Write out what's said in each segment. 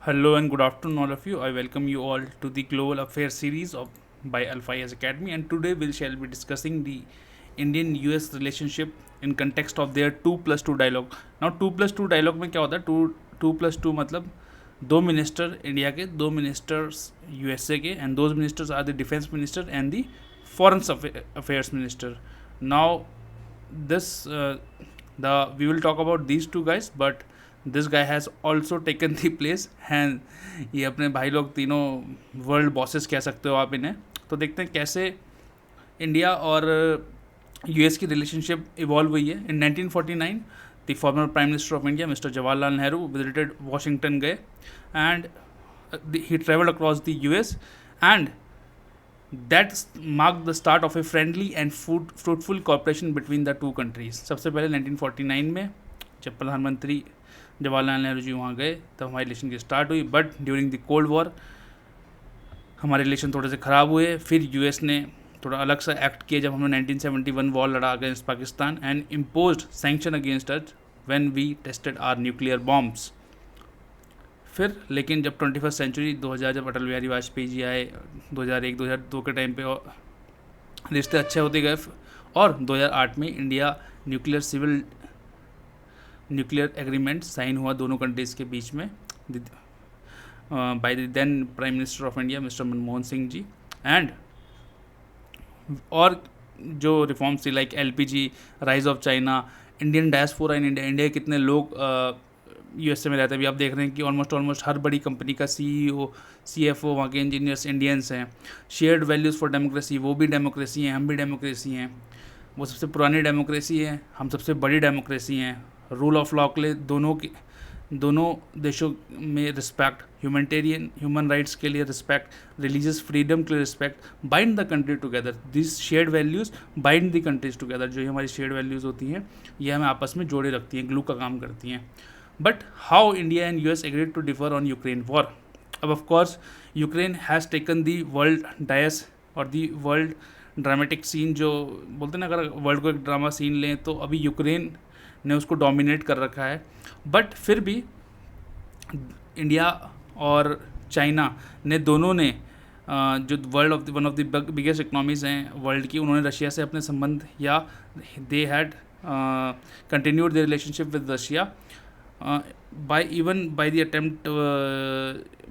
Hello and good afternoon, all of you. I welcome you all to the Global Affairs series of by Alpha IS Academy, and today we shall be discussing the Indian-US relationship in context of their 2+2 dialogue. Now 2+2 dialogue में क्या होता है? Two plus two मतलब दो minister India के, दो ministers USA के, and those ministers are the defence minister and the foreign affairs minister. Now this the we will talk about these two guys, but this guy has also taken the place, and ये अपने भाई लोग तीनों world bosses कह सकते हो आप इन्हें. तो देखते हैं कैसे इंडिया और यूएस की रिलेशनशिप इवॉल्व हुई है. In 1949 the former prime minister of India mister Jawaharlal Nehru visited Washington गए, and he travelled across the US, and that marked the start of a friendly and fruitful cooperation between the two countries. सबसे पहले 1949 में जब प्रधानमंत्री जवाहरलाल नेहरू जी वहाँ गए तब हमारी रिलेशन की स्टार्ट हुई, but during the cold war हमारे रिलेशन थोड़े से ख़राब हुए. फिर यूएस ने थोड़ा अलग सा एक्ट किया जब हमने 1971 वॉर लड़ा against Pakistan, and imposed sanction against us when we tested our nuclear bombs. फिर लेकिन जब 21st सेंचुरी 2000 जब अटल बिहारी वाजपेयी जी आए 2001-2002 के टाइम पे, और रिश्ते अच्छे होते गए, और 2008 में इंडिया न्यूक्लियर एग्रीमेंट साइन हुआ दोनों कंट्रीज़ के बीच में by the then prime minister of India mister Manmohan Singh ji. And और जो रिफॉर्म्स थी like LPG, rise of China, Indian diaspora in India, India के कितने लोग यूएसए में रहते हैं. अभी आप देख रहे हैं कि ऑलमोस्ट हर बड़ी कंपनी का सीईओ, सीएफओ, वहाँ के इंजीनियर्स इंडियंस हैं. शेयर्ड वैल्यूज़ फॉर डेमोक्रेसी, वो भी डेमोक्रेसी हैं, हम भी डेमोक्रेसी हैं. वो सबसे पुरानी डेमोक्रेसी है, हम सबसे बड़ी डेमोक्रेसी हैं. रूल ऑफ लॉ के लिए दोनों देशों में रिस्पेक्ट, ह्यूमैनिटेरियन ह्यूमन राइट्स के लिए रिस्पेक्ट, रिलीजियस फ्रीडम के लिए respect, bind the country together. This shared values bind the countries together. जो ये हमारी शेयर्ड वैल्यूज़ होती हैं ये हमें आपस में जोड़े रखती हैं, ग्लू का काम करती हैं. But how India and US agreed to differ on Ukraine war? अब of course Ukraine has taken the world dais और the world ड्रामेटिक सीन, जो बोलते हैं ना, अगर वर्ल्ड को एक ड्रामा सीन लें तो अभी यूक्रेन ने उसको डोमिनेट कर रखा है. बट फिर भी इंडिया और चाइना ने दोनों ने जो one of the biggest economies हैं वर्ल्ड की, उन्होंने रशिया से अपने संबंध, या they had continued the relationship with Russia by the attempt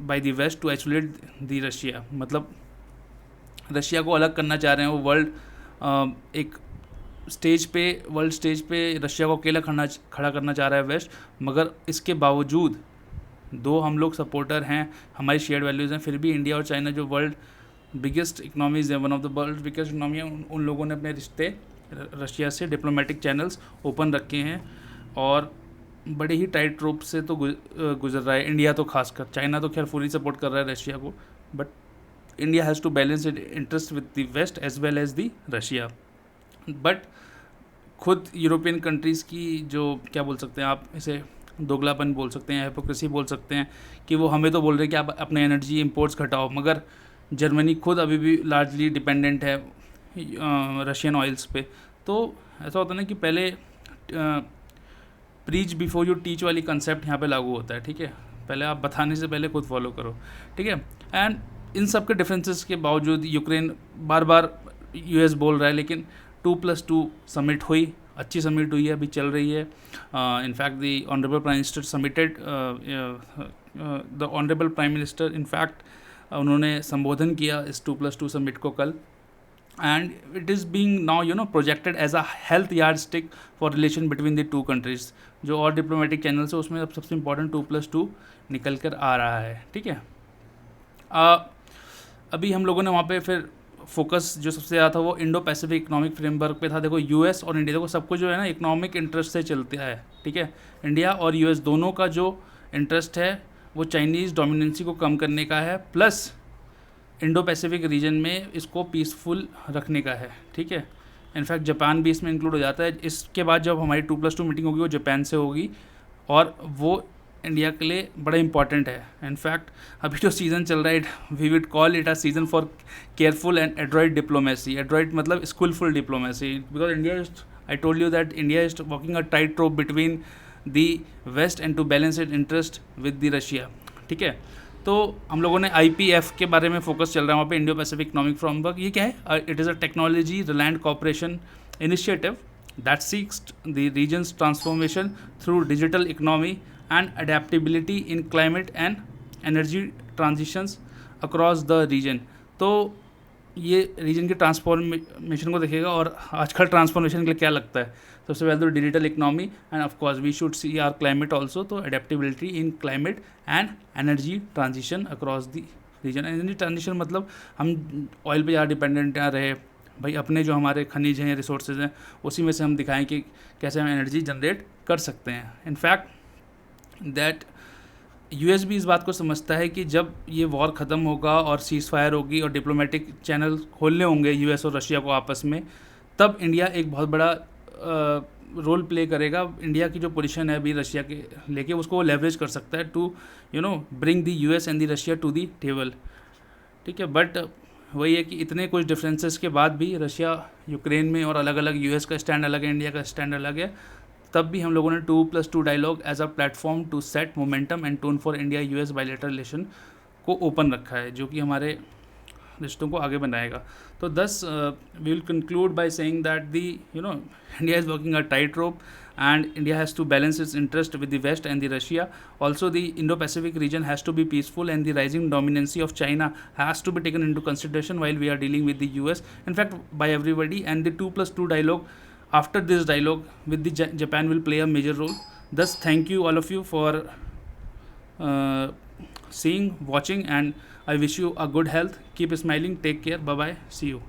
by the West to isolate the Russia. मतलब रशिया को अलग करना चाह रहे हैं वो एक वर्ल्ड स्टेज पे रशिया को अकेला खड़ा करना चाह रहा है वेस्ट. मगर इसके बावजूद दो हम लोग सपोर्टर हैं, हमारी शेयर्ड वैल्यूज़ हैं, फिर भी इंडिया और चाइना जो वर्ल्ड बिगेस्ट इकनॉमीज़ हैं, one of the world biggest economy है, उन लोगों ने अपने रिश्ते रशिया से डिप्लोमेटिक चैनल्स ओपन रखे हैं, और बड़े ही टाइट रोप से तो गुजर रहा है इंडिया. तो खासकर चाइना तो खैर फुली सपोर्ट कर रहा है रशिया को, but India has to balance it interest with the west as well as the Russia. But खुद यूरोपियन कंट्रीज़ की जो, क्या बोल सकते हैं आप इसे, दोगलापन बोल सकते हैं, हिपोक्रेसी बोल सकते हैं, कि वो हमें तो बोल रहे हैं कि आप अपने एनर्जी इंपोर्ट्स घटाओ, मगर जर्मनी खुद अभी भी लार्जली डिपेंडेंट है रशियन ऑयल्स पे. तो ऐसा होता है ना कि पहले प्रीच बिफोर यू टीच वाली कंसेप्ट यहाँ पे लागू होता है. ठीक है, पहले आप बताने से पहले खुद फॉलो करो. ठीक है, एंड इन सब के डिफरेंसेस के बावजूद यूक्रेन बार बार यूएस बोल रहा है, लेकिन 2+2 समिट हुई, अच्छी समिट हुई है, अभी चल रही है. In fact the honourable prime minister submitted, the honourable prime minister in fact उन्होंने संबोधन किया इस 2+2 समिट को कल, and it is being now projected as a health yardstick for relation between the two countries. जो और डिप्लोमेटिक चैनल्स है उसमें अब सबसे इम्पोर्टेंट 2+2 निकल कर आ रहा है. ठीक है, अभी हम लोगों ने वहाँ पे फिर फोकस जो सबसे ज़्यादा था वो इंडो पैसिफिक इकोनॉमिक फ्रेमवर्क पे था. देखो यूएस और इंडिया, देखो सबको जो है ना इकोनॉमिक इंटरेस्ट से चलता है. ठीक है, इंडिया और यूएस दोनों का जो इंटरेस्ट है वो चाइनीज़ डोमिनेंसी को कम करने का है, प्लस इंडो पैसिफिक रीजन में इसको पीसफुल रखने का है. ठीक है, इनफैक्ट जापान भी इसमें इंक्लूड हो जाता है. इसके बाद जब हमारी 2+2 मीटिंग होगी वो जापान से होगी, और वो इंडिया के लिए बड़ा इंपॉर्टेंट है. इनफैक्ट अभी जो सीज़न चल रहा है, we would call it a season for careful and adroit diplomacy. Adroit मतलब skilful diplomacy, because India is, I told you that India is walking a tight rope between the west and to balance it interest with the Russia. ठीक है। तो हम लोगों ने IPF के बारे में फोकस चल रहा है वहाँ पे, इंडो पैसिफिक इकोनॉमिक फ्रेमवर्क। ये क्या है? It is a technology reliant cooperation initiative that seeks the region's transformation through digital economy and adaptability in climate and energy transitions across the region। तो ये रीजन की ट्रांसफॉर्मेशन को देखेगा। और आजकल ट्रांसफॉर्मेशन के लिए क्या लगता है? सबसे पहले तो digital economy and of course we should see are climate also. तो adaptability in climate and energy transition across the region. Energy transition मतलब हम ऑयल पे ज़्यादा डिपेंडेंट ना रहे भाई, अपने जो हमारे खनिज हैं, रिसोर्सेज हैं, उसी में से हम दिखाएं कि कैसे हम एनर्जी जनरेट कर सकते हैं। इनफैक्ट दैट यूएस भी इस बात को समझता है कि जब ये वॉर ख़त्म होगा और सीज़ फायर होगी और डिप्लोमेटिक चैनल खोलने होंगे यूएस और रशिया को आपस में, तब इंडिया एक बहुत बड़ा रोल प्ले करेगा। इंडिया की जो पोजीशन है अभी रशिया के लेके, उसको वो लेवरेज कर सकता है to bring the US and the Russia to the table. ठीक है, बट वही है कि इतने कुछ डिफरेंसेस के बाद भी रशिया यूक्रेन में और अलग अलग, यूएस का स्टैंड अलग है, इंडिया का स्टैंड अलग है, तब भी हम लोगों ने 2+2 dialogue as a platform to set momentum and tone for India US bilateral relation को ओपन रखा है, जो कि हमारे रिश्तों को आगे बनाएगा। तो thus we will conclude by saying that the India is working a tight rope and India has to balance its interest with the West and the Russia. Also, the Indo-Pacific region has to be peaceful, and the rising dominancy of China has to be taken into consideration while we are dealing with the US. In fact, by everybody, and the 2+2 dialogue, after this dialogue with the Japan will play a major role. Thus, thank you all of you for seeing, watching, and I wish you a good health. Keep smiling. Take care. Bye bye. See you.